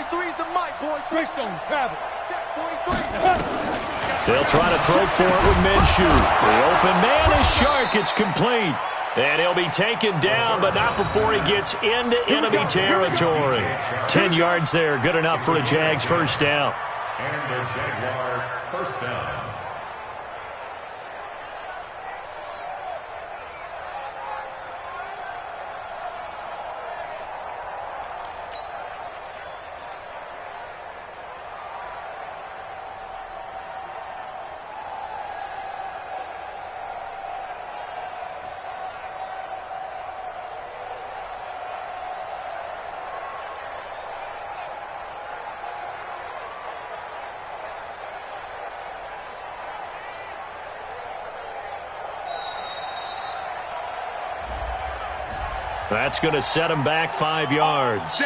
43's the mic, boys. Greystone, travel. Check 43. They'll try to throw for it with Minshew. The open man is Shark. It's complete. And he'll be taken down, but not before he gets into enemy territory. 10 yards there. Good enough for a Jags first down. And the Jaguar first down. That's going to set him back 5 yards.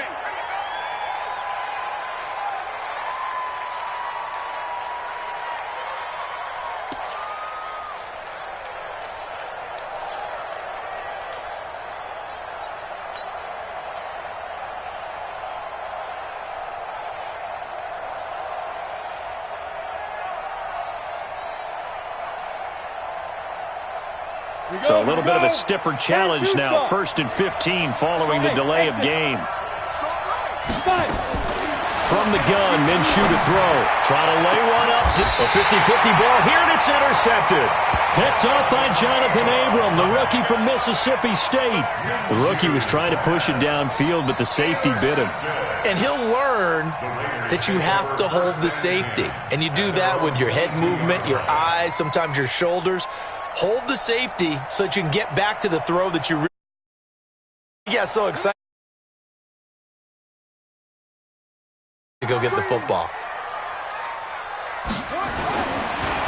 So a little bit of a stiffer challenge now. 1st and 15 following the delay of game. From the gun, Minshew to throw. Try to lay one up. A 50-50 ball here, and it's intercepted. Picked off by Jonathan Abram, the rookie from Mississippi State. The rookie was trying to push it downfield, but the safety bit him. And he'll learn that you have to hold the safety. And you do that with your head movement, your eyes, sometimes your shoulders. Hold the safety so that you can get back to the throw that you really get so excited to go get the football.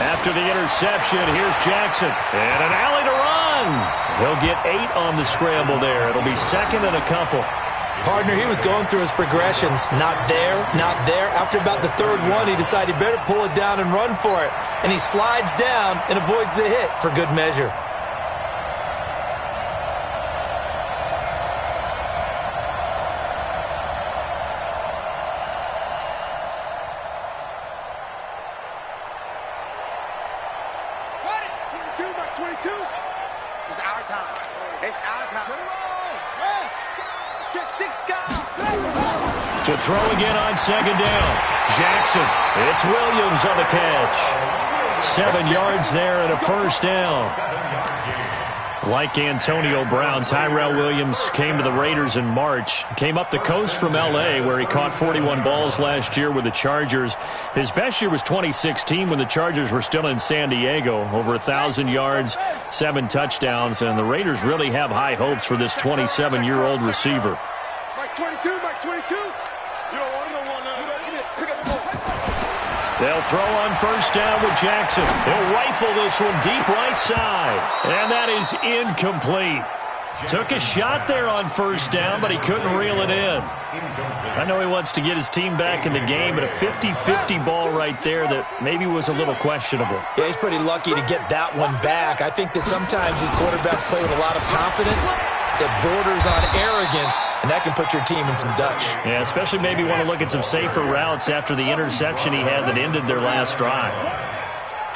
After the interception, here's Jackson. And an alley to run. He'll get 8 on the scramble there. It'll be 2nd and a couple. Partner, he was going through his progressions. Not there, not there. After about the 3rd one, he decided he better pull it down and run for it. And he slides down and avoids the hit for good measure. It's our time. It's our time. To throw again on 2nd down. Jackson. It's Williams on the catch. 7 yards there and a first down. Like Antonio Brown, Tyrell Williams came to the Raiders in March. Came up the coast from L.A., where he caught 41 balls last year with the Chargers. His best year was 2016 when the Chargers were still in San Diego. Over 1,000 yards, 7 touchdowns, and the Raiders really have high hopes for this 27-year-old receiver. Mike 22, Mike 22. You don't want pick up the ball. They'll throw on first down with Jackson. He'll rifle this one deep right side. And that is incomplete. Took a shot there on first down, but he couldn't reel it in. I know he wants to get his team back in the game, but a 50-50 ball right there that maybe was a little questionable. Yeah, he's pretty lucky to get that one back. I think that sometimes these quarterbacks play with a lot of confidence that borders on arrogance, and that can put your team in some Dutch. Yeah, especially maybe want to look at some safer routes after the interception he had that ended their last drive.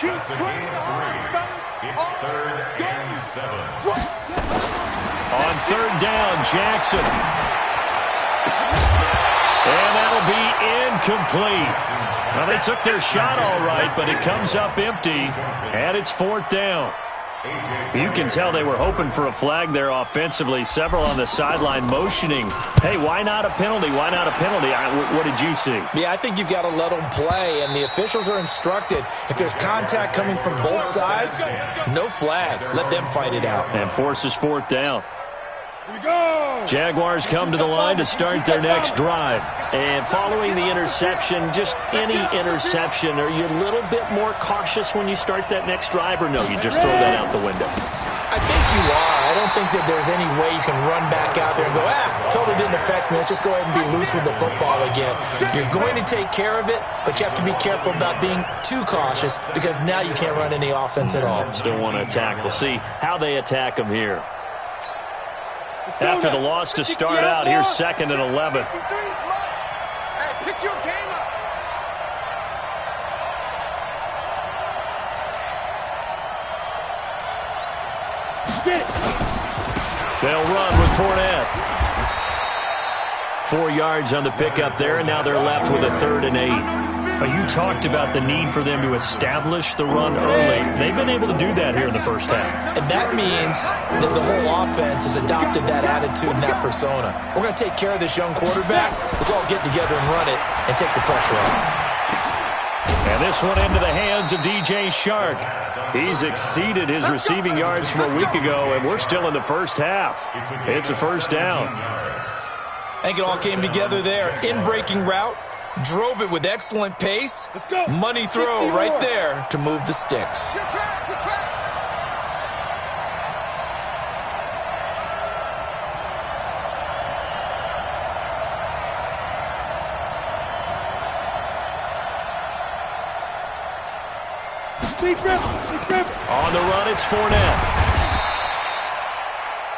That's a gain of 3. It's 3rd and 7. On 3rd down, Jackson. And that'll be incomplete. Well, they took their shot all right, but it comes up empty, and it's 4th down. You can tell they were hoping for a flag there offensively. Several on the sideline motioning, hey, why not a penalty? Why not a penalty? What did you see? Yeah, I think you've got to let them play, and the officials are instructed. If there's contact coming from both sides, no flag. Let them fight it out. And forces 4th down. Jaguars come to the line to start their next drive. And following the interception, just any interception, are you a little bit more cautious when you start that next drive, or no, you just throw that out the window? I think you are. I don't think that there's any way you can run back out there and go, totally didn't affect me. Let's just go ahead and be loose with the football again. You're going to take care of it, but you have to be careful about being too cautious because now you can't run any offense at all. Still want to attack. We'll see how they attack them here. After the loss to start out, here's 2nd and 11. Hey, Pick your game up. They'll run with Fournette. 4 yards on the pickup there, and now they're left with a 3rd and 8. You talked about the need for them to establish the run early. They've been able to do that here in the first half. And that means that the whole offense has adopted that attitude and that persona. We're going to take care of this young quarterback. Let's all get together and run it and take the pressure off. And this one into the hands of DJ Shark. He's exceeded his receiving yards from a week ago, and we're still in the first half. It's a first down. I think it all came together there. In-breaking route, drove it with excellent pace. Money throw right there to move the sticks. Good track, good track. On the run, it's Fournette.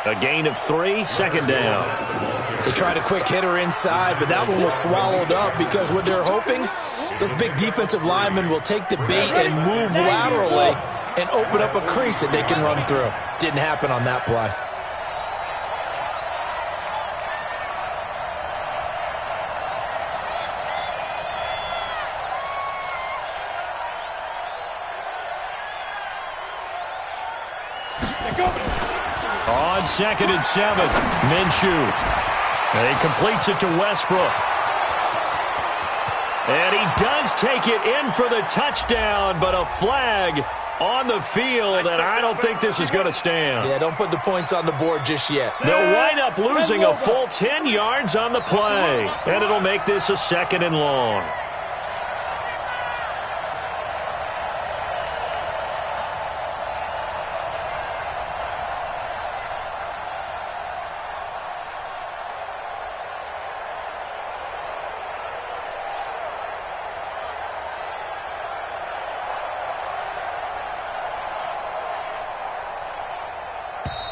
A gain of 3, 2nd down. They tried a quick hitter inside, but that one was swallowed up because what they're hoping, those big defensive linemen will take the bait and move laterally and open up a crease that they can run through. Didn't happen on that play. On 2nd and 7, Minshew. He completes it to Westbrook. And he does take it in for the touchdown, but a flag on the field, and I don't think this is going to stand. Yeah, don't put the points on the board just yet. They'll wind up losing a full 10 yards on the play, and it'll make this a 2nd and long.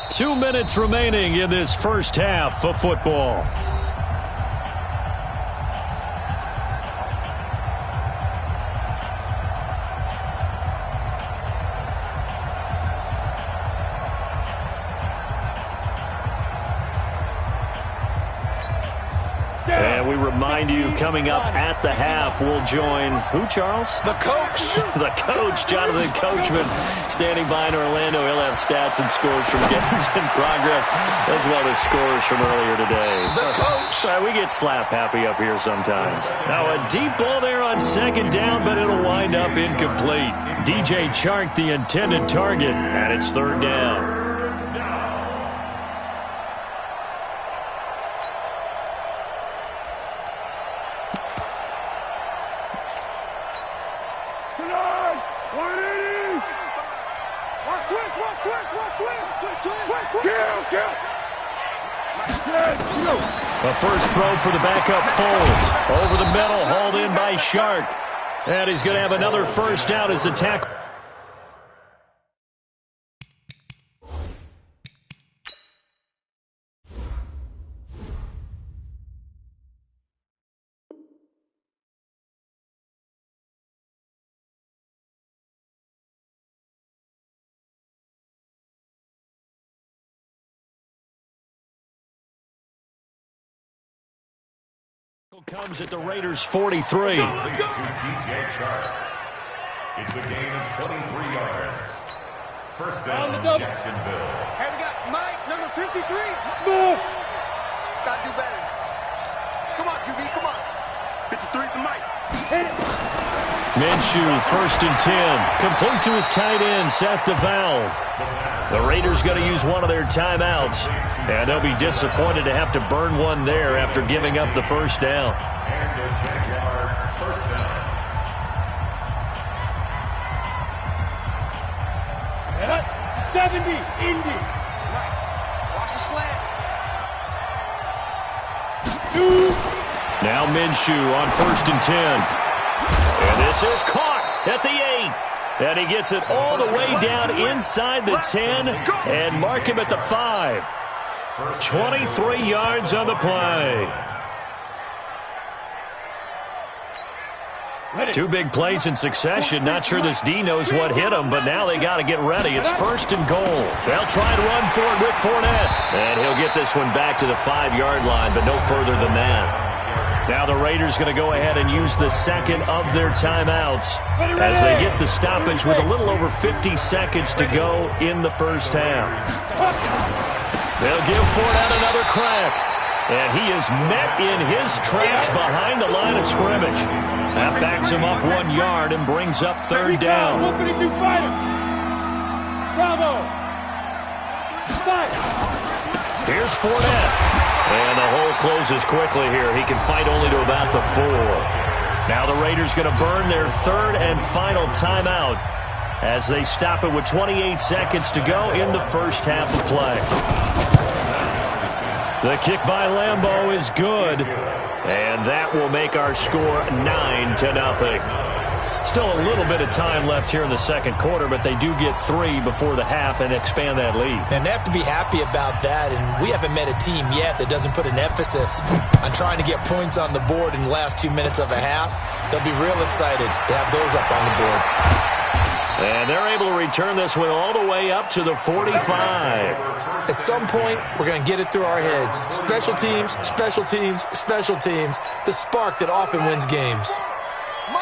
Two minutes remaining in this first half of football. And we remind you, coming up at the half, we'll join who, Charles? The coach. The coach, Jonathan Coachman, standing by in Orlando. He'll have stats and scores from games in progress, as well as scores from earlier today. The coach. We get slap happy up here sometimes. Now a deep ball there on 2nd down, but it'll wind up incomplete. DJ Chark, the intended target, and it's 3rd down. A first throw for the backup Foles. Over the middle, hauled in by Shark. And he's going to have another first down as the tackle. Comes at the Raiders' 43. It's a gain of 23 yards. First down, Jacksonville. Hey, we got Mike, number 53. Smooth. Gotta do better. Come on, QB, come on. 53 for Mike. Minshew, 1st and 10. Complete to his tight end, Seth the Valve. The Raiders going to use one of their timeouts, and they'll be disappointed to have to burn one there after giving up the first down. And a Jaguar first down. 70, Indy. Right. Watch the slant. 2. Now Minshew on 1st and 10. And this is caught at the 8. And he gets it all the way down inside the 10 and mark him at the 5. 23 yards on the play. Two big plays in succession. Not sure this D knows what hit him, but now they got to get ready. It's 1st and goal. They'll try to run for it with Fournette. And he'll get this one back to the 5-yard line, but no further than that. Now the Raiders going to go ahead and use the second of their timeouts as they get the stoppage with a little over 50 seconds to go in the first half. They'll give Fournette another crack. And he is met in his tracks behind the line of scrimmage. That backs him up 1 yard and brings up 3rd down. Here's Fournette. And the hole closes quickly here. He can fight only to about the 4. Now the Raiders going to burn their 3rd and final timeout as they stop it with 28 seconds to go in the first half of play. The kick by Lambeau is good, and that will make our score 9-0. Still a little bit of time left here in the second quarter, but they do get 3 before the half and expand that lead. And they have to be happy about that, and we haven't met a team yet that doesn't put an emphasis on trying to get points on the board in the last 2 minutes of a half. They'll be real excited to have those up on the board. And they're able to return this one all the way up to the 45. At some point, we're going to get it through our heads. Special teams, special teams, special teams. The spark that often wins games.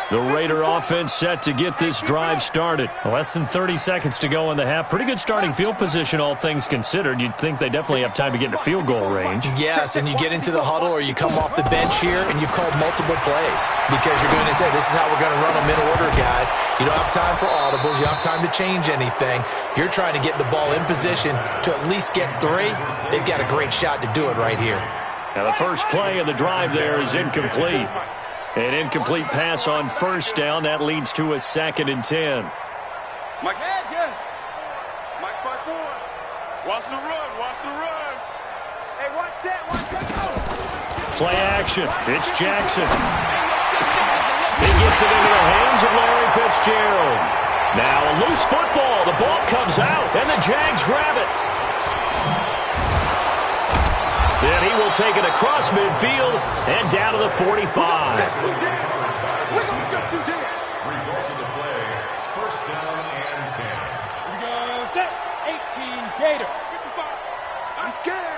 The Raider offense set to get this drive started. Less than 30 seconds to go in the half. Pretty good starting field position, all things considered. You'd think they definitely have time to get into field goal range. Yes, and you get into the huddle or you come off the bench here and you've called multiple plays because you're going to say, this is how we're going to run them in order, guys. You don't have time for audibles. You don't have time to change anything. You're trying to get the ball in position to at least get 3. They've got a great shot to do it right here. Now the first play of the drive there is incomplete. An incomplete pass on 1st down. That leads to a 2nd and 10. Mike, Mike's by 4. Watch the run. Watch the run. Hey, one set, go. Play action. It's Jackson. He gets it into the hands of Larry Fitzgerald. Now a loose football. The ball comes out, and the Jags grab it. Then he will take it across midfield and down to the 45. Result of the play, 1st down and 10. We go set, 18, Gator. 55. I'm scared.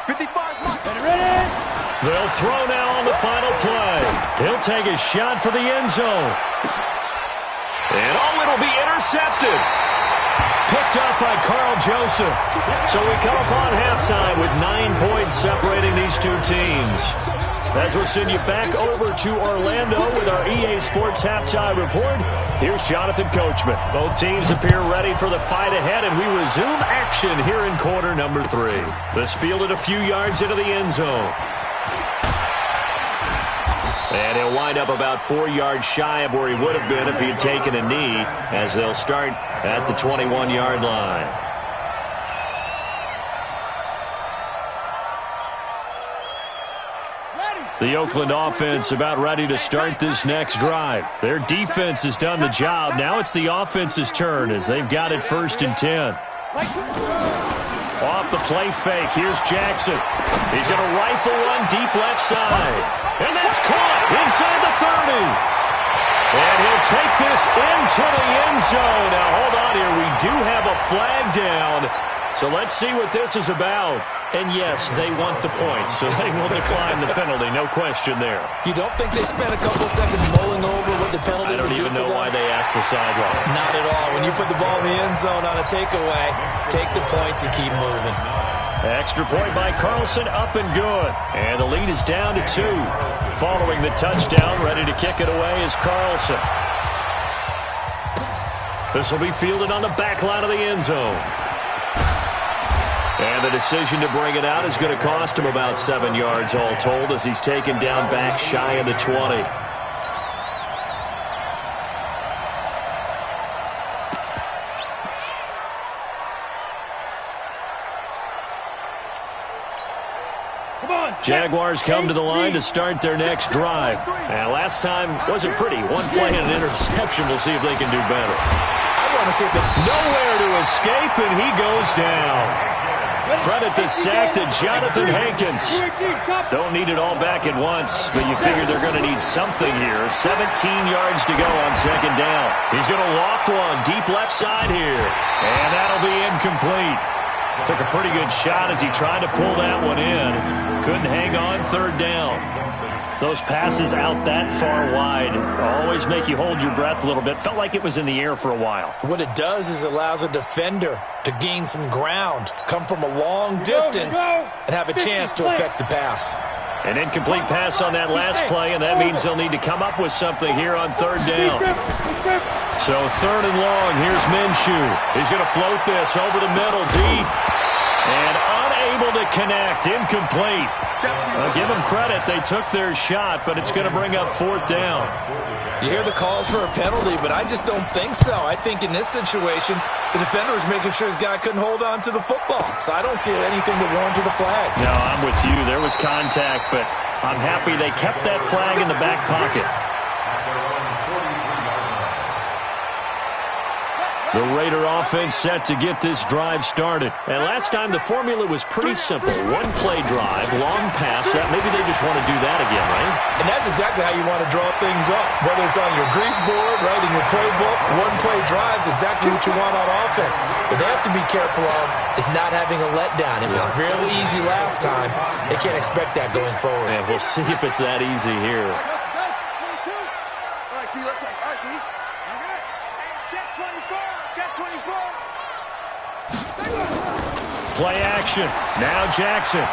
55, Mike. Ready? They'll throw now on the final play. He'll take a shot for the end zone. And it'll be intercepted. Picked up by Carl Joseph. So we come upon halftime with 9 points separating these two teams. As we'll send you back over to Orlando with our EA Sports Halftime Report, here's Jonathan Coachman. Both teams appear ready for the fight ahead, and we resume action here in quarter number 3. This fielded a few yards into the end zone. And he'll wind up about 4 yards shy of where he would have been if he had taken a knee, as they'll start at the 21-yard line. The Oakland offense about ready to start this next drive. Their defense has done the job. Now it's the offense's turn as they've got it 1st and 10. Off the play fake, here's Jackson. He's going to rifle one deep left side. And that's caught inside the 30. And he'll take this into the end zone. Now, hold on here. We do have a flag down. So let's see what this is about. And, yes, they want the points, so they will decline the penalty. No question there. You don't think they spent a couple seconds mulling over what the penalty I don't even know why they asked the sideline. Not at all. When you put the ball in the end zone on a takeaway, take the points and keep moving. Extra point by Carlson, up and good. And the lead is down to 2. Following the touchdown, ready to kick it away is Carlson. This will be fielded on the back line of the end zone. And the decision to bring it out is going to cost him about 7 yards all told as he's taken down back shy of the 20. Jaguars come to the line to start their next drive. And last time wasn't pretty. 1 play and an interception. We'll see if they can do better. I want to see if they... Nowhere to escape, and he goes down. Credit the sack to Jonathan Hankins. Don't need it all back at once, but you figure they're going to need something here. 17 yards to go on second down. He's going to loft one deep left side here, and that'll be incomplete. Took a pretty good shot as he tried to pull that one in. Couldn't hang on third down. Those passes out that far wide always make you hold your breath a little bit. Felt like it was in the air for a while. What it does is allows a defender to gain some ground, come from a long distance, and have a chance to affect the pass. An incomplete pass on that last play, and that means they'll need to come up with something here on third down. So third and long, here's Minshew. He's going to float this over the middle, deep, and unable to connect, incomplete. I'll give them credit. They took their shot, but it's going to bring up fourth down. You hear the calls for a penalty, but I just don't think so. I think in this situation, the defender was making sure his guy couldn't hold on to the football. So I don't see anything to warrant to the flag. No, I'm with you. There was contact, but I'm happy they kept that flag in the back pocket. The Raider offense set to get this drive started. And last time the formula was pretty simple. One-play drive, long pass. That maybe they just want to do that again, right? And that's exactly how you want to draw things up. Whether it's on your grease board, right, in your playbook, one-play drive's exactly what you want on offense. What they have to be careful of is not having a letdown. It was real easy last time. They can't expect that going forward. And we'll see if it's that easy here. All right, D, let's go. All right, D. Check 24. Check 24. Play action. Now Jackson.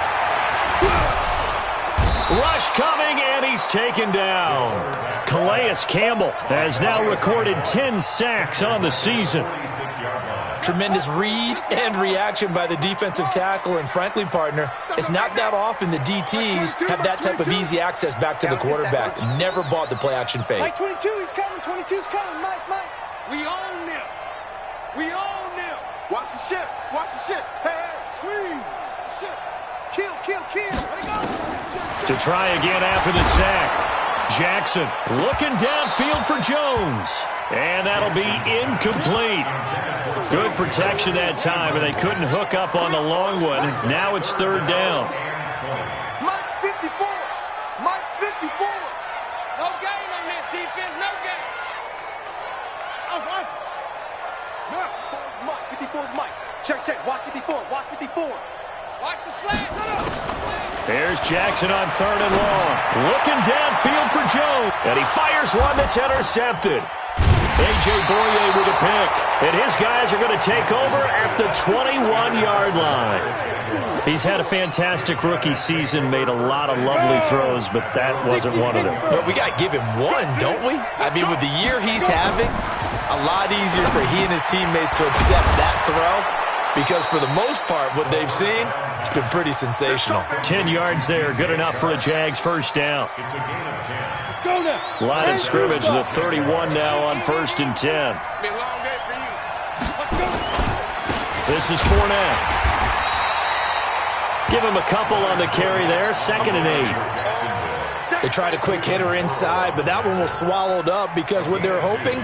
Rush coming, and he's taken down. Calais Campbell has now recorded 10 sacks on the season. Tremendous read and reaction by the defensive tackle, and frankly, partner, it's not that often the DTs have that type of easy access back to the quarterback. Never bought the play action fake. Mike 22, he's coming. 22's coming. Mike. We own them. We own them. Watch the ship. Watch the ship. Hey, squeeze. Ship. Kill. Let it go. To try again after the sack. Jackson looking downfield for Jones. And that'll be incomplete. Good protection that time, and they couldn't hook up on the long one. Now it's third down. Mike 54. Mike 54. No game on this defense. No game. No. Mike. 54 is Mike. Check. Watch 54. Watch 54. Watch the slant. There's Jackson on third and long. Looking downfield for Jones. And he fires one that's intercepted. A.J. Boye with a pick. And his guys are going to take over at the 21-yard line. He's had a fantastic rookie season, made a lot of lovely throws, but that wasn't one of them. But we got to give him one, don't we? I mean, with the year he's having, a lot easier for he and his teammates to accept that throw, because for the most part, what they've seen, it's been pretty sensational. 10 yards there, good enough for a Jags first down. It's a gain of 10. Go now. Line of scrimmage, the 31 now on 1st and 10. It's been a long day for you. Let's go. This is Fournette. Give him a couple on the carry there, 2nd and 8. They tried a quick hitter inside, but that one was swallowed up because what they're hoping,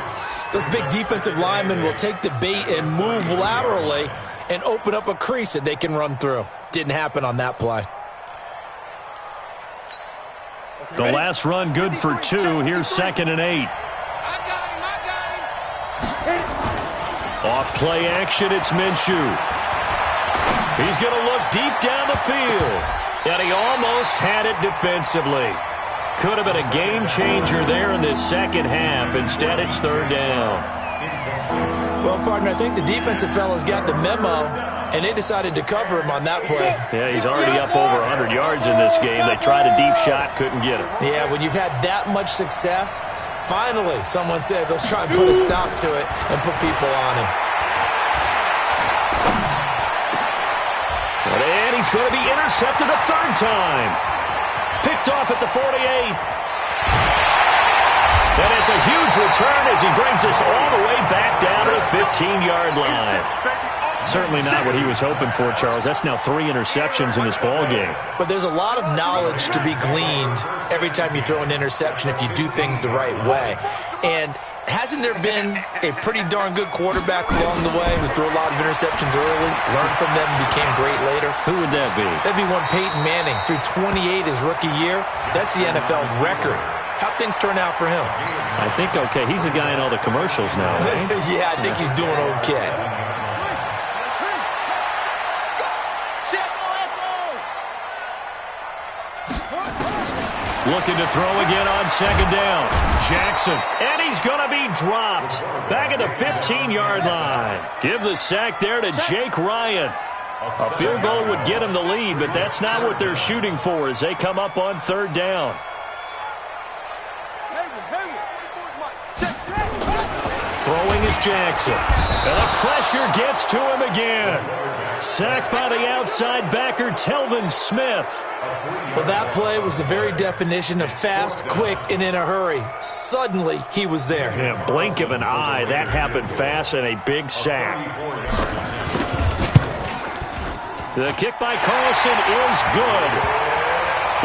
those big defensive linemen will take the bait and move laterally and open up a crease that they can run through. Didn't happen on that play. The last run good for 2. Here's 2nd and 8. I got him. Off play action, it's Minshew. He's going to look deep down the field. And he almost had it defensively. Could have been a game changer there in this second half. Instead, it's third down. Well, partner, I think the defensive fellas got the memo, and they decided to cover him on that play. Yeah, he's already up over 100 yards in this game. They tried a deep shot, couldn't get him. Yeah, when you've had that much success, finally someone said, let's try and put a stop to it and put people on him. And he's going to be intercepted a third time. Picked off at the 48. And it's a huge return as he brings us all the way back down to the 15-yard line. Certainly not what he was hoping for, Charles. That's now 3 interceptions in this ballgame. But there's a lot of knowledge to be gleaned every time you throw an interception if you do things the right way. And hasn't there been a pretty darn good quarterback along the way who threw a lot of interceptions early, learned from them, and became great later? Who would that be? That'd be one Peyton Manning. Threw 28 his rookie year. That's the NFL record. How'd things turn out for him? I think okay. He's a guy in all the commercials now, right? Yeah, I think he's doing okay. Looking to throw again on second down. Jackson, and he's going to be dropped. Back at the 15-yard line. Give the sack there to Jake Ryan. A field goal would get him the lead, but that's not what they're shooting for as they come up on third down. Throwing is Jackson. And the pressure gets to him again. Sacked by the outside backer, Telvin Smith. Well, that play was the very definition of fast, quick, and in a hurry. Suddenly, he was there. Yeah, blink of an eye. That happened fast and a big sack. The kick by Carlson is good.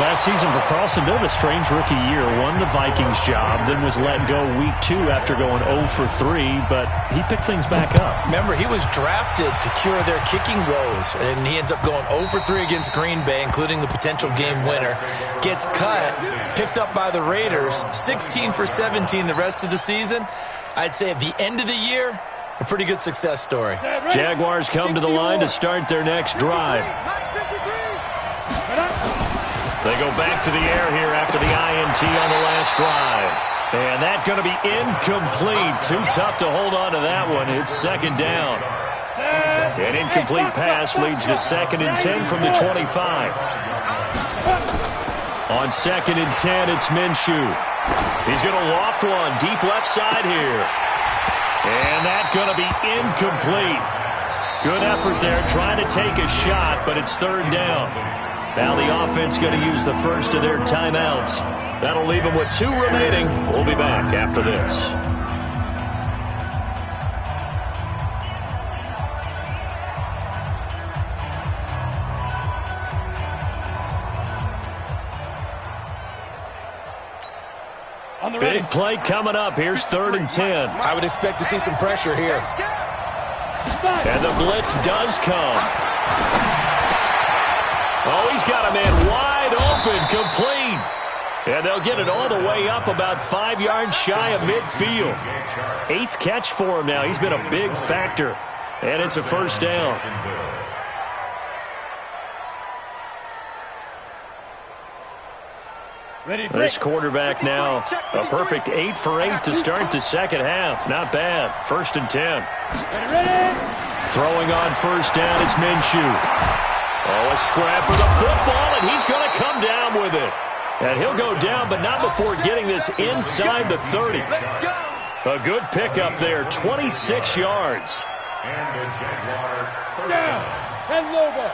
Last season for Carlson, bit of a strange rookie year. Won the Vikings job, then was let go week 2 after going 0 for 3, but he picked things back up. Remember, he was drafted to cure their kicking woes, and he ends up going 0 for 3 against Green Bay, including the potential game winner. Gets cut, picked up by the Raiders, 16 for 17 the rest of the season. I'd say at the end of the year, a pretty good success story. Jaguars come to the line to start their next drive. They go back to the air here after the INT on the last drive. And that's going to be incomplete. Too tough to hold on to that one. It's second down. An incomplete pass leads to 2nd and 10 from the 25. On 2nd and 10, it's Minshew. He's going to loft one deep left side here. And that's going to be incomplete. Good effort there trying to take a shot, but it's third down. Now the offense going to use the first of their timeouts. That'll leave them with 2 remaining. We'll be back after this. Big play coming up. Here's 3rd and 10. I would expect to see some pressure here. And the blitz does come. Oh, he's got a man wide open, complete. And they'll get it all the way up about 5 yards shy of midfield. 8th catch for him now. He's been a big factor. And it's a first down. This quarterback now, a perfect 8 for 8 to start the second half. Not bad. 1st and 10. Throwing on first down, it's Minshew. Oh, a scrap for the football, and he's going to come down with it. And he'll go down, but not before getting this inside the 30. A good pickup there, 26 yards. And the Jaguar down. 10 logo.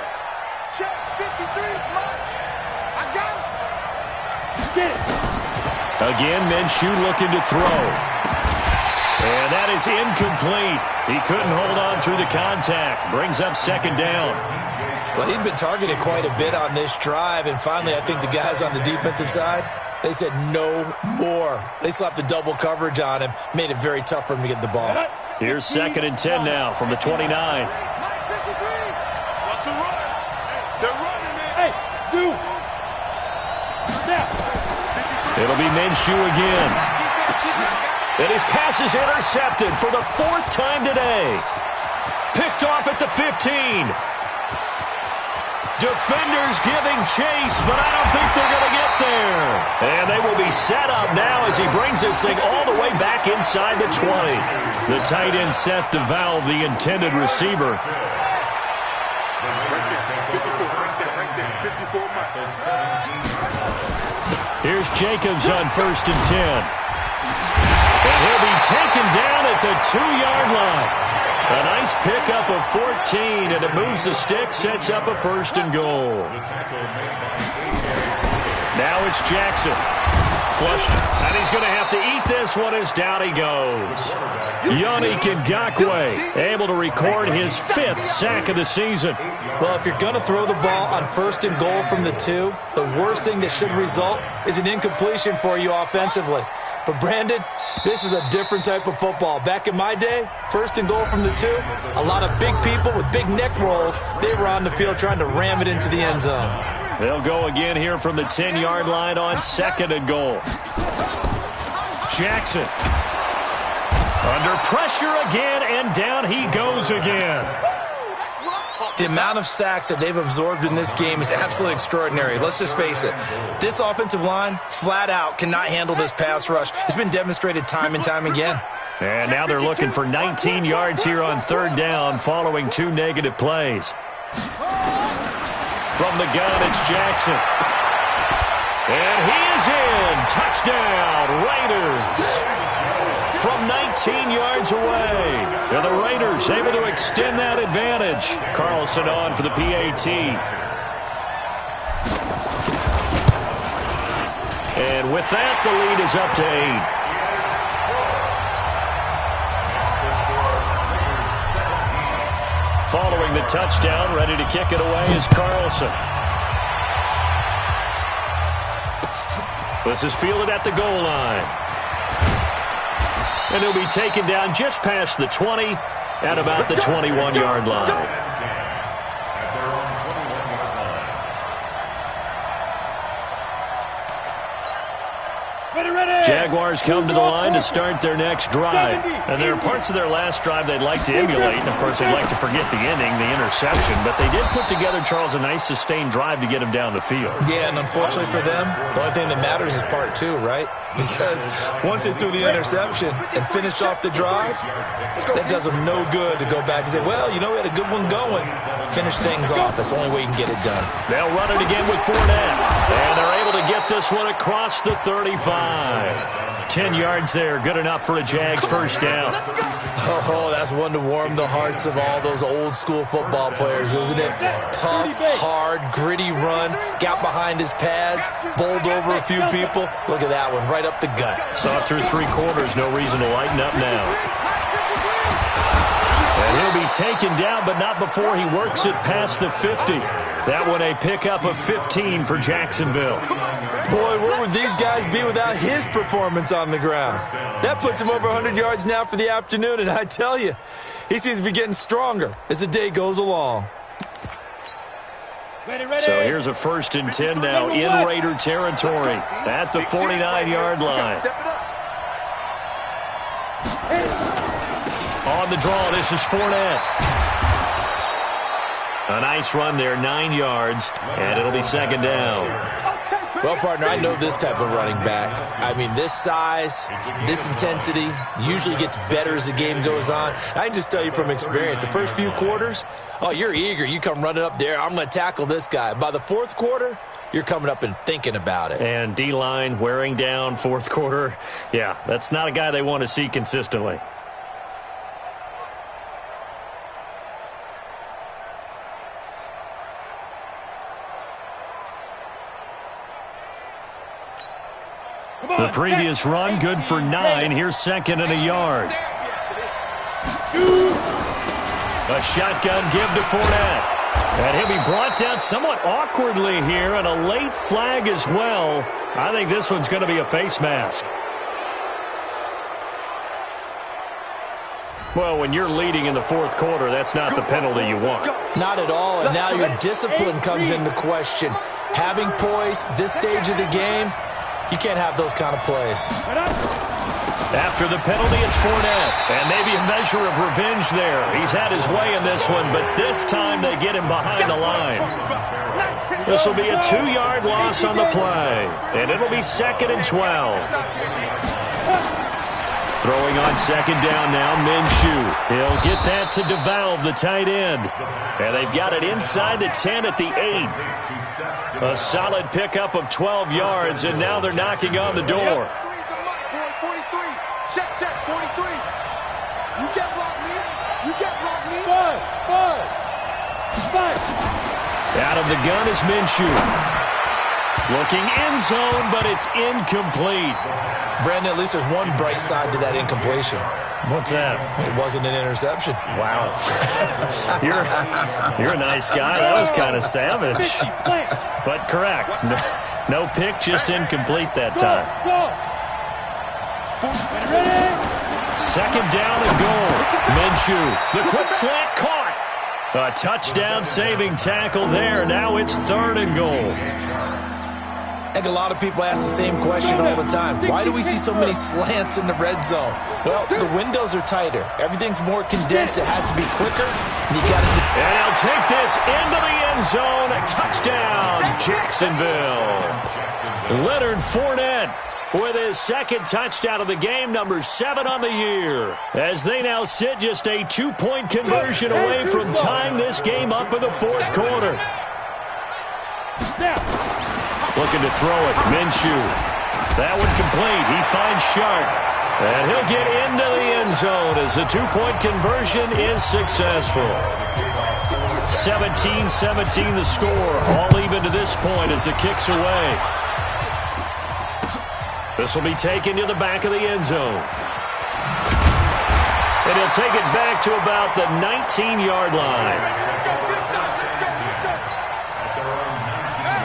Check 53. I got it. Get it. Again, Minshew looking to throw. And that is incomplete. He couldn't hold on through the contact. Brings up 2nd down. Well, he'd been targeted quite a bit on this drive, and finally I think the guys on the defensive side, they said no more. They slapped the double coverage on him, made it very tough for him to get the ball. Here's 2nd and 10 now from the 29. Watch the run. They're running, man. Hey, 2. It'll be Minshew again. And his pass is intercepted for the 4th time today. Picked off at the 15. Defenders giving chase, but I don't think they're going to get there. And they will be set up now as he brings this thing all the way back inside the 20. The tight end set to valve the intended receiver. Here's Jacobs on 1st and 10. And he'll be taken down at the 2-yard line. A nice pickup of 14, and it moves the stick, sets up a 1st and goal. Now it's Jackson. Flushed. And he's going to have to eat this one as down he goes. Yannick Ngakoue able to record his 5th sack of the season. Well, if you're going to throw the ball on 1st and goal from the 2, the worst thing that should result is an incompletion for you offensively. But, Brandon, this is a different type of football. Back in my day, 1st and goal from the 2, a lot of big people with big neck rolls, they were on the field trying to ram it into the end zone. They'll go again here from the 10-yard line on 2nd and goal. Jackson. Under pressure again, and down he goes again. The amount of sacks that they've absorbed in this game is absolutely extraordinary. Let's just face it. This offensive line, flat out, cannot handle this pass rush. It's been demonstrated time and time again. And now they're looking for 19 yards here on 3rd down following 2 negative plays. From the gun, it's Jackson. And he is in. Touchdown, Raiders. From 19 yards away. And the Raiders able to extend that advantage. Carlson on for the PAT. And with that, the lead is up to 8. Following the touchdown, ready to kick it away is Carlson. This is fielded at the goal line. And he'll be taken down just past the 20 at about the 21-yard line. Jaguars come to the line to start their next drive. And there are parts of their last drive they'd like to emulate. And, of course, they'd like to forget the ending, the interception. But they did put together, Charles, a nice sustained drive to get him down the field. Yeah, and unfortunately for them, the only thing that matters is part 2, right? Because once they threw the interception and finished off the drive, that does them no good to go back and say, well, you know, we had a good one going. Finish things off. That's the only way you can get it done. They'll run it again with Fournette. And they're able to get this one across the 35. 10 yards there, good enough for a Jags first down. Oh, that's one to warm the hearts of all those old school football players, isn't it? Tough, hard, gritty run, got behind his pads, bowled over a few people. Look at that one, right up the gut. Saw through 3 quarters, no reason to lighten up now. And he'll be taken down, but not before he works it past the 50. That one a pickup of 15 for Jacksonville. Boy, where would these guys be without his performance on the ground? That puts him over 100 yards now for the afternoon, and I tell you, he seems to be getting stronger as the day goes along. So here's a 1st and 10 now in Raider territory at the 49-yard line. On the draw, this is Fournette. A nice run there, 9 yards, and it'll be 2nd down. Well, partner, I know this type of running back. I mean, this size, this intensity usually gets better as the game goes on. I can just tell you from experience, the first few quarters, oh, you're eager. You come running up there, I'm going to tackle this guy. By the 4th quarter, you're coming up and thinking about it. And D-line wearing down 4th quarter. Yeah, that's not a guy they want to see consistently. The previous run, good for 9. Here's 2nd and a yard. A shotgun give to Fournette. And he'll be brought down somewhat awkwardly here, and a late flag as well. I think this one's going to be a face mask. Well, when you're leading in the 4th quarter, that's not the penalty you want. Not at all, and now your discipline comes into question. Having poise this stage of the game, you can't have those kind of plays. After the penalty, it's Fournette. And maybe a measure of revenge there. He's had his way in this one, but this time they get him behind the line. This will be a 2-yard loss on the play. And it'll be 2nd and 12. Throwing on 2nd down now, Minshew. He'll get that to DeValve, the tight end. And they've got it inside the 10 at the 8. A solid pickup of 12 yards, and now they're knocking on the door. 43. Check, 43. You get blocked me. You get blocked me. Five. Out of the gun is Minshew. Looking end zone, but it's incomplete. Brandon, at least there's one bright side to that incompletion. What's that? It wasn't an interception. Wow. You're a nice guy. That was kind of savage. But correct. No pick, just incomplete that time. Second down and goal. Minshew. The quick slant caught. A touchdown saving tackle there. Now it's third and goal. I think a lot of people ask the same question all the time. Why do we see so many slants in the red zone? Well, the windows are tighter. Everything's more condensed. It has to be quicker. And you got to. And he'll take this into the end zone. A touchdown, Jacksonville. Leonard Fournette with his second touchdown of the game, number 7 on the year. As they now sit just a 2-point conversion away from tying this game up in the fourth quarter. Looking to throw it. Minshew. That one complete. He finds Sharp. And he'll get into the end zone as the 2-point conversion is successful. 17-17 the score. All even to this point as it kicks away. This will be taken to the back of the end zone. And he'll take it back to about the 19-yard line.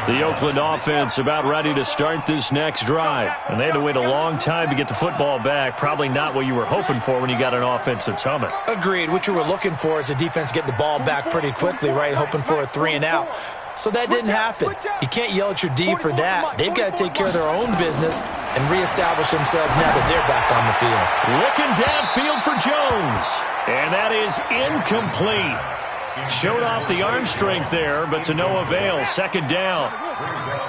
The Oakland offense about ready to start this next drive. And they had to wait a long time to get the football back. Probably not what you were hoping for when you got an offense that's humming. Agreed. What you were looking for is the defense get the ball back pretty quickly, right? Hoping for a 3-and-out. So that didn't happen. You can't yell at your D for that. They've got to take care of their own business and reestablish themselves now that they're back on the field. Looking downfield for Jones. And that is incomplete. Showed off the arm strength there, but to no avail. Second down.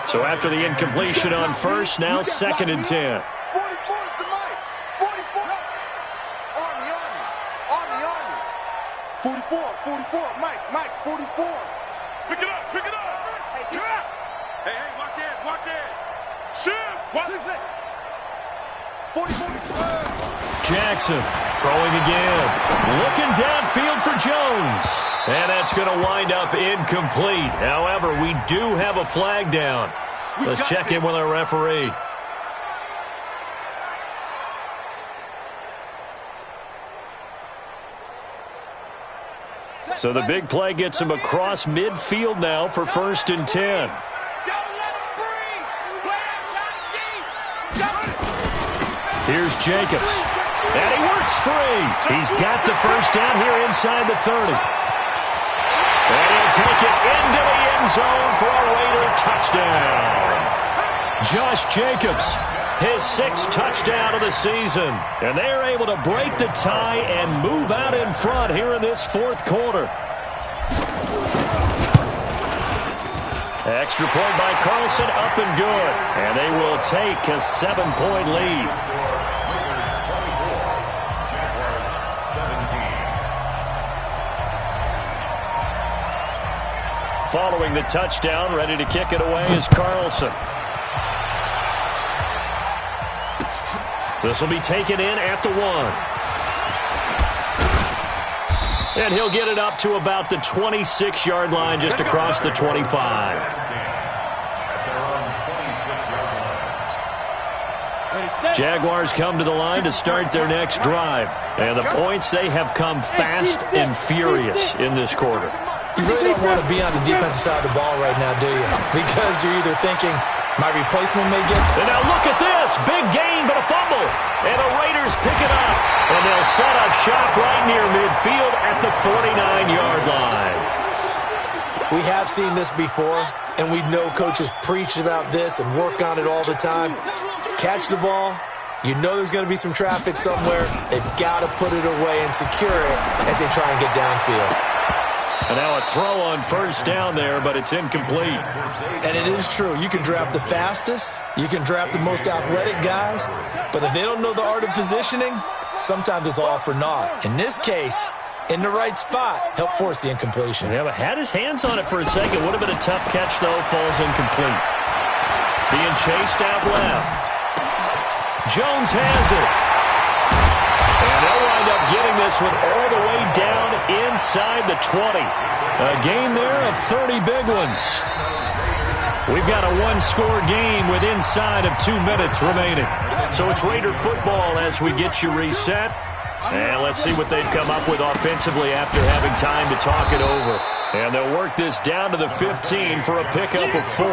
So after the incompletion on first, now 2nd and 10. 44, Mike, 44. Pick it up. Hey, watch it. Shift. Watch it. 44. Jackson throwing again. Looking downfield for Jones. And that's going to wind up incomplete. However, we do have a flag down. Let's check in with our referee. So the big play gets him across midfield now for 1st and 10. Here's Jacobs. And he works free. He's got the first down here inside the 30. And he'll take it into the end zone for a Raider touchdown. Josh Jacobs, his 6th touchdown of the season. And they're able to break the tie and move out in front here in this fourth quarter. Extra point by Carlson, up and good. And they will take a 7-point lead. Following the touchdown, ready to kick it away is Carlson. This will be taken in at the 1. And he'll get it up to about the 26-yard line, just across the 25. Jaguars come to the line to start their next drive. And the points, they have come fast and furious in this quarter. You really don't want to be on the defensive side of the ball right now, do you? Because you're either thinking, my replacement may get... And now look at this. Big gain, but a fumble. And the Raiders pick it up. And they'll set up shop right near midfield at the 49-yard line. We have seen this before, and we know coaches preach about this and work on it all the time. Catch the ball. You know there's going to be some traffic somewhere. They've got to put it away and secure it as they try and get downfield. And now a throw on first down there, but it's incomplete. And it is true. You can draft the fastest. You can draft the most athletic guys. But if they don't know the art of positioning, sometimes it's all for naught. In this case, in the right spot, help force the incompletion. Yeah, but had his hands on it for a second. Would have been a tough catch, though. Falls incomplete. Being chased out left. Jones has it. And they'll wind up getting this one all the way down inside the 20. A game there of 30 big ones. We've got a one-score game with inside of 2 minutes remaining. So it's Raider football as we get you reset. And let's see what they've come up with offensively after having time to talk it over. And they'll work this down to the 15 for a pickup of 4.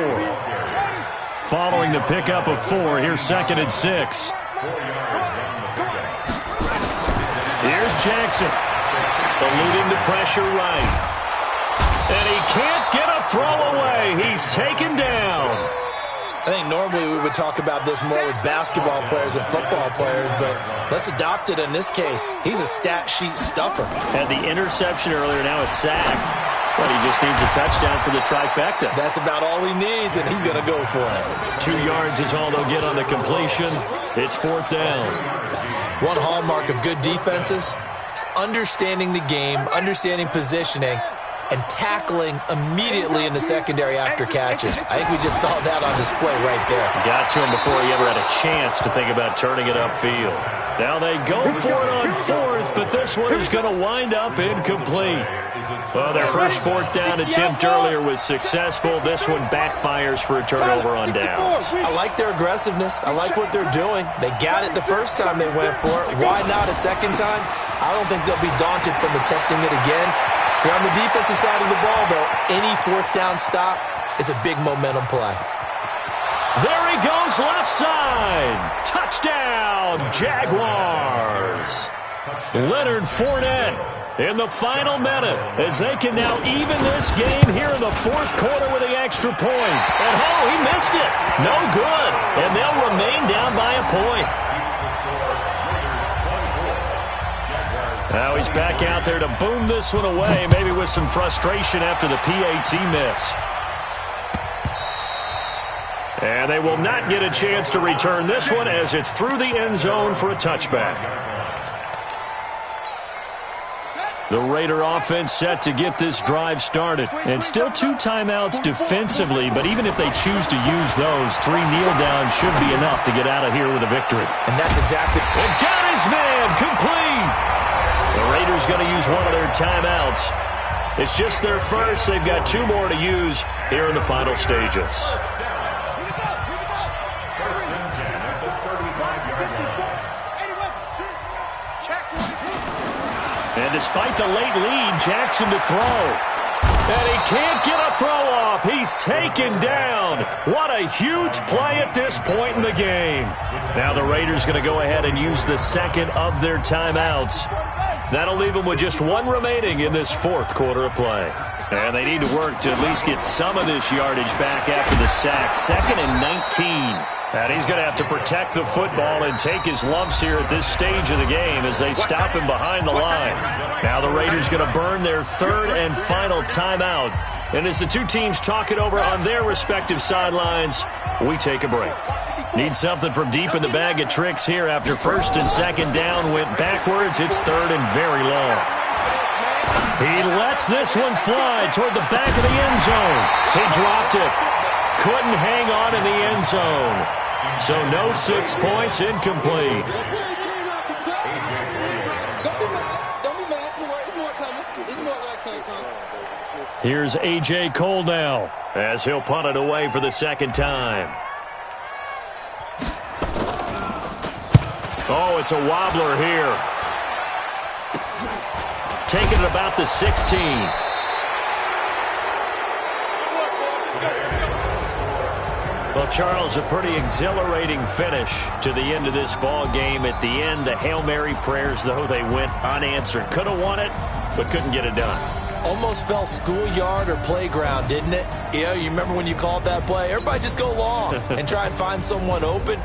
Following the pickup of 4, here's 2nd and 6. Here's Jackson, eluding the pressure right. And he can't get a throw away. He's taken down. I think normally we would talk about this more with basketball players and football players, but let's adopt it in this case. He's a stat sheet stuffer. Had the interception earlier, now a sack. But he just needs a touchdown for the trifecta. That's about all he needs, and he's going to go for it. 2 yards is all they'll get on the completion. It's 4th down. One hallmark of good defenses is understanding the game, understanding positioning, and tackling immediately in the secondary after catches. I think we just saw that on display right there. Got to him before he ever had a chance to think about turning it upfield. Now they go for it on 4th, but this one is going to wind up incomplete. Well, their first 4th down attempt earlier was successful. This one backfires for a turnover on downs. I like their aggressiveness. I like what they're doing. They got it the first time they went for it. Why not a second time? I don't think they'll be daunted from attempting it again. If you're on the defensive side of the ball, though, any 4th down stop is a big momentum play. There he goes, left side. Touchdown, Jaguars. Leonard Fournette in the final minute as they can now even this game here in the 4th quarter with the extra point. And, oh, he missed it. No good. And they'll remain down by a point. Now he's back out there to boom this one away, maybe with some frustration after the PAT miss. And they will not get a chance to return this one as it's through the end zone for a touchback. The Raider offense set to get this drive started. And still 2 timeouts defensively, but even if they choose to use those, 3 kneel downs should be enough to get out of here with a victory. And that's exactly... And got his man complete! The Raiders going to use one of their timeouts. It's just their first. They've got 2 more to use here in the final stages. And despite the late lead, Jackson to throw. And he can't get a throw off. He's taken down. What a huge play at this point in the game. Now the Raiders going to go ahead and use the 2nd of their timeouts. That'll leave them with just 1 remaining in this 4th quarter of play. And they need to work to at least get some of this yardage back after the sack. 2nd and 19. And he's going to have to protect the football and take his lumps here at this stage of the game as they stop him behind the line. Now the Raiders going to burn their 3rd and final timeout. And as the 2 teams talk it over on their respective sidelines, we take a break. Need something from deep in the bag of tricks here after 1st and 2nd down went backwards. It's 3rd and very long. He lets this one fly toward the back of the end zone. He dropped it. Couldn't hang on in the end zone. So no 6 points, incomplete. Here's A.J. Cole now as he'll punt it away for the 2nd time. Oh, it's a wobbler here. Taking it about the 16. Well, Charles, a pretty exhilarating finish to the end of this ball game. At the end, the Hail Mary prayers, though, they went unanswered. Could have won it, but couldn't get it done. Almost felt schoolyard or playground, didn't it? Yeah, you remember when you called that play? Everybody just go long and try and find someone open.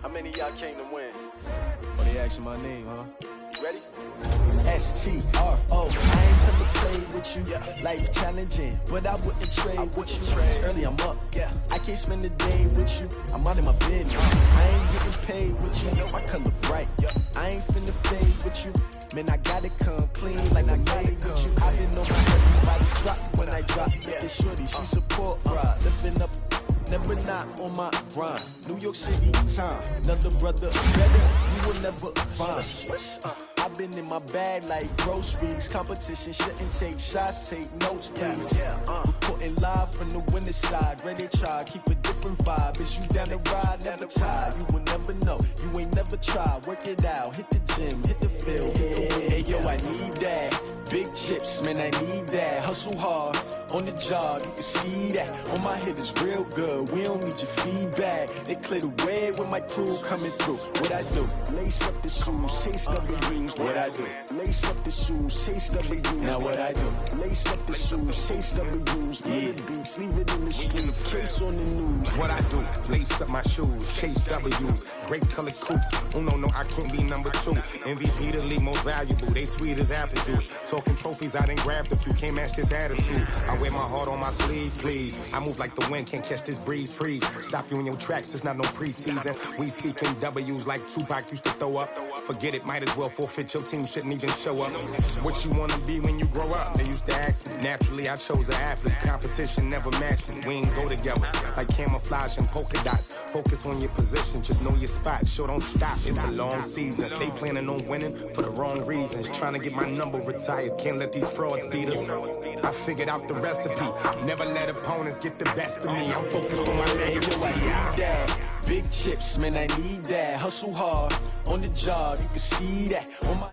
How many of y'all came to win? Oh, they asking my name, huh? You ready? S-T-R-O. I ain't come to play with you. Life challenging, but I wouldn't trade with you. It's early, I'm up. I can't spend the day with you. I'm out of my business. I ain't getting paid with you. My color bright. I ain't finna fade with you. Man, I gotta come clean like I made with you. I've been on my everybody drop when I drop. This shorty, she support rod. Lifting up never not on my grind. New York City time, another brother better, you will never find. I've been in my bag like groceries. Competition shouldn't take shots, take notes, please. Reporting live from the winner side. Ready to try, keep a different vibe. Is you down the ride, never tired. You will never know, you ain't never tried. Work it out, hit the gym, hit the field. Hey yo, I need that. Big chips, man, I need that. Hustle hard, on the job, you can see that. On my head is real good, we don't need your feedback. They clear the way with my crew coming through. What I do? Lace up the shoes, chase W's. What I do? Lace up the shoes, chase W's. Now what I do? Lace up the shoes, chase W's. Yeah, beats, leave it in the street, case on the news. What I do? Lace up my shoes, chase W's. Great color coops. Oh no, I can't be number 2. MVP the league most valuable. They sweet as apple juice. Talking trophies, I done grabbed a few. Can't match this attitude. I wear my heart on my sleeve, please. I move like the wind, can't catch this breeze, freeze. Stop you in your tracks, it's not no preseason. We seeking W's like Tupac used to throw up. Forget it, might as well forfeit. Your team shouldn't even show up. What you wanna be when you grow up? They used to ask me. Naturally, I chose an athlete. Competition never matched me. We ain't go together like camouflage and polka dots. Focus on your position, just know your spot. Sure, don't stop. It's a long season. They planning on winning for the wrong reasons. Trying to get my number retired. Can't let these frauds beat us. I figured out the recipe. Never let opponents get the best of me. I'm focused on my legacy. Hey, yo, I need that. Big chips, man, I need that. Hustle hard, on the job, you can see that. On my